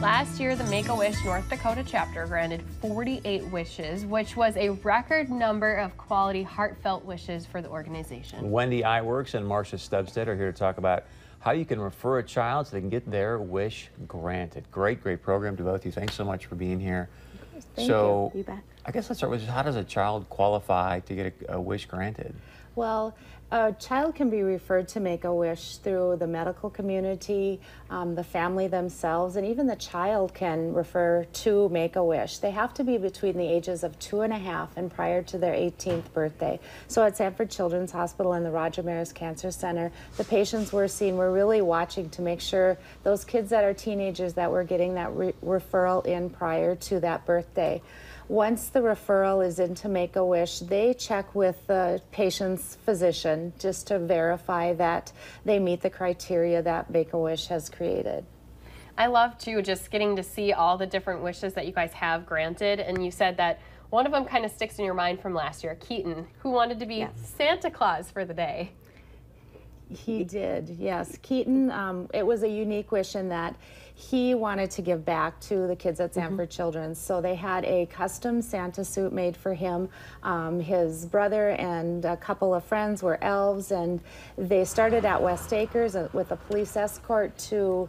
Last year, the Make-A-Wish North Dakota chapter granted 48 wishes, which was a record number of quality, heartfelt wishes for the organization. Wendy Iworks and Marcia Stubstead are here to talk about how you can refer a child so they can get their wish granted. Great program to both of you. Thanks so much for being here. Thank you. You bet. I guess let's start with how does a child qualify to get a wish granted? Well, a child can be referred to Make-A-Wish through the medical community, the family themselves, and even the child can refer to Make-A-Wish. They have to be between the ages of 2.5 and prior to their 18th birthday. So at Sanford Children's Hospital and the Roger Maris Cancer Center, the patients we're seeing, we're really watching to make sure those kids that are teenagers that we're getting that referral in prior to that birthday. Once the referral is into Make-A-Wish, they check with the patient's physician just to verify that they meet the criteria that Make-A-Wish has created. I love, too, just getting to see all the different wishes that you guys have granted. And you said that one of them kind of sticks in your mind from last year, Keaton, who wanted to be Santa Claus for the day. He did, yes. Keaton, it was a unique wish in that he wanted to give back to the kids at Sanford Children's. So they had a custom Santa suit made for him. His brother and a couple of friends were elves, and they started at West Acres with a police escort to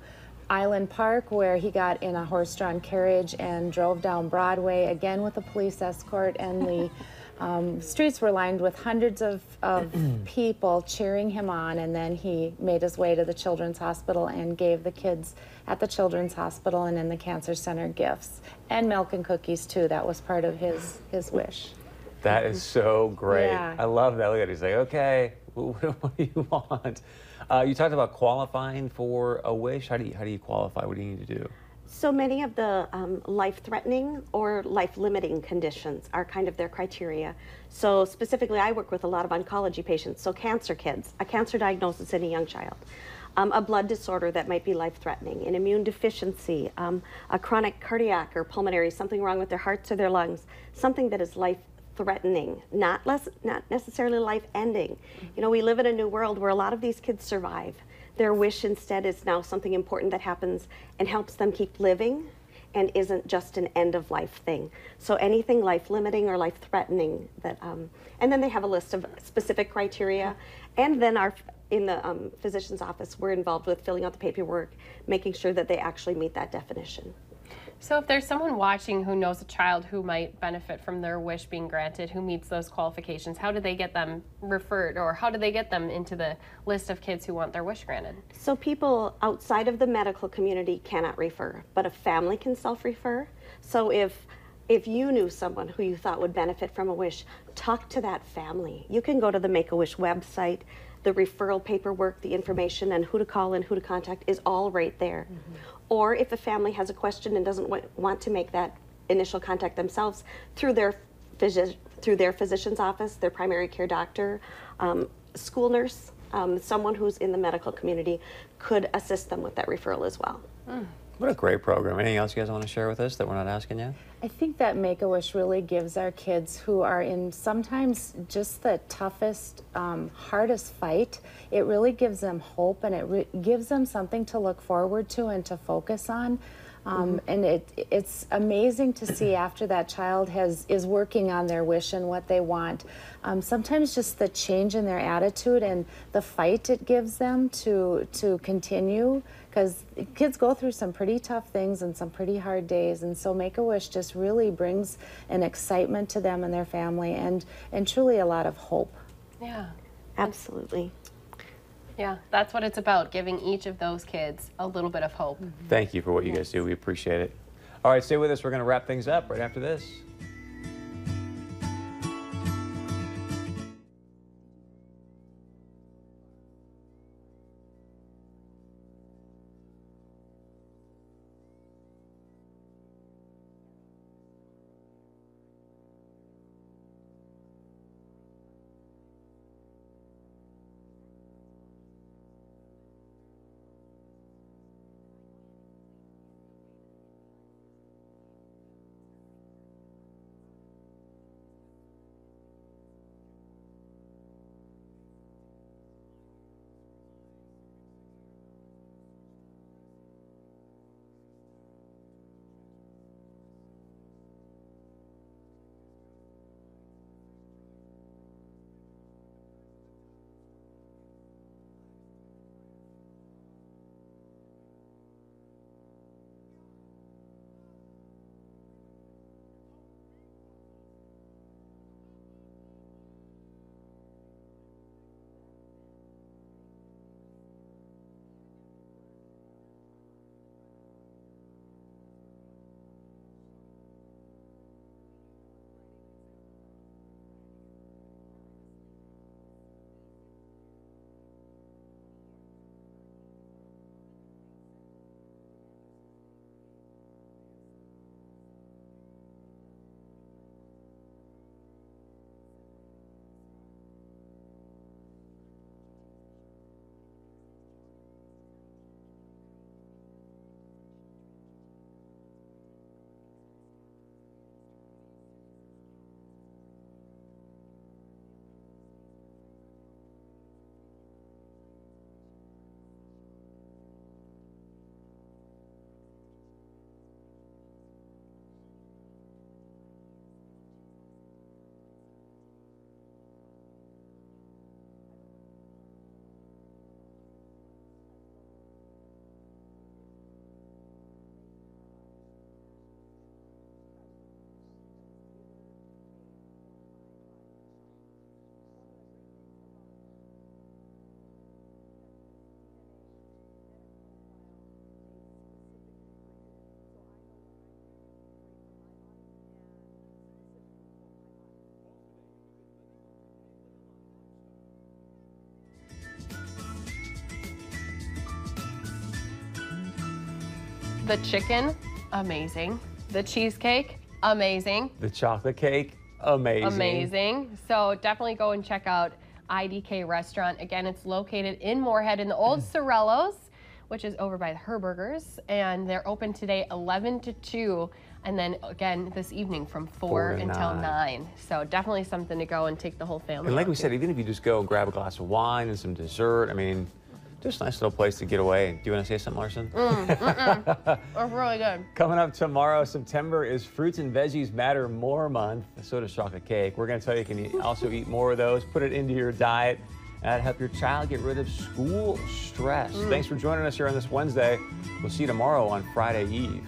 Island Park, where he got in a horse-drawn carriage and drove down Broadway, again with a police escort, and the streets were lined with hundreds of people cheering him on, and then he made his way to the Children's Hospital and gave the kids at the Children's Hospital and in the Cancer Center gifts, and milk and cookies too. That was part of his wish. That is so great. Yeah. I love that. Look at it. He's like, okay, what do you want? You talked about qualifying for a wish. How do you qualify? What do you need to do? So many of the life-threatening or life-limiting conditions are kind of their criteria. So specifically, I work with a lot of oncology patients, so cancer kids, a cancer diagnosis in a young child, a blood disorder that might be life-threatening, an immune deficiency, a chronic cardiac or pulmonary, something wrong with their hearts or their lungs, something that is life-threatening, not necessarily life-ending. You know, we live in a new world where a lot of these kids survive. Their wish instead is now something important that happens and helps them keep living and isn't just an end-of-life thing. So anything life-limiting or life-threatening that, and then they have a list of specific criteria, and then in the physician's office, we're involved with filling out the paperwork, making sure that they actually meet that definition. So if there's someone watching who knows a child who might benefit from their wish being granted, who meets those qualifications, how do they get them referred, or how do they get them into the list of kids who want their wish granted? So people outside of the medical community cannot refer, but a family can self-refer. So if you knew someone who you thought would benefit from a wish, talk to that family. You can go to the Make-A-Wish website. The referral paperwork, the information, and who to call and who to contact is all right there. Or if a family has a question and doesn't want to make that initial contact themselves, through their physician's office, their primary care doctor, school nurse, someone who's in the medical community could assist them with that referral as well. What a great program. Anything else you guys want to share with us that we're not asking yet? I think that Make-A-Wish really gives our kids who are in sometimes just the toughest, hardest fight, it really gives them hope, and it gives them something to look forward to and to focus on. And it's amazing to see after that child is working on their wish and what they want. Sometimes just the change in their attitude and the fight it gives them to continue, because kids go through some pretty tough things and some pretty hard days, and so Make-A-Wish just really brings an excitement to them and their family, and truly a lot of hope. Yeah. Absolutely. Yeah, that's what it's about, giving each of those kids a little bit of hope. Thank you for what you guys do. We appreciate it. All right, stay with us. We're going to wrap things up right after this. The chicken, amazing. The cheesecake, amazing. The chocolate cake, amazing. Amazing. So definitely go and check out IDK Restaurant. Again, it's located in Moorhead in the old Sorello's, which is over by the Herbergers, and they're open today 11 to 2, and then again this evening from 4 until 9. So definitely something to go and take the whole family. And like out we said, to. even if you just go and grab a glass of wine and some dessert, I mean, just a nice little place to get away. Do you want to say something, Larson? It's really good. Coming up tomorrow, September, is Fruits and Veggies Matter More Month. So does chocolate cake. We're going to tell you you can also eat more of those, put it into your diet, and help your child get rid of school stress. Thanks for joining us here on this Wednesday. We'll see you tomorrow on Friday Eve.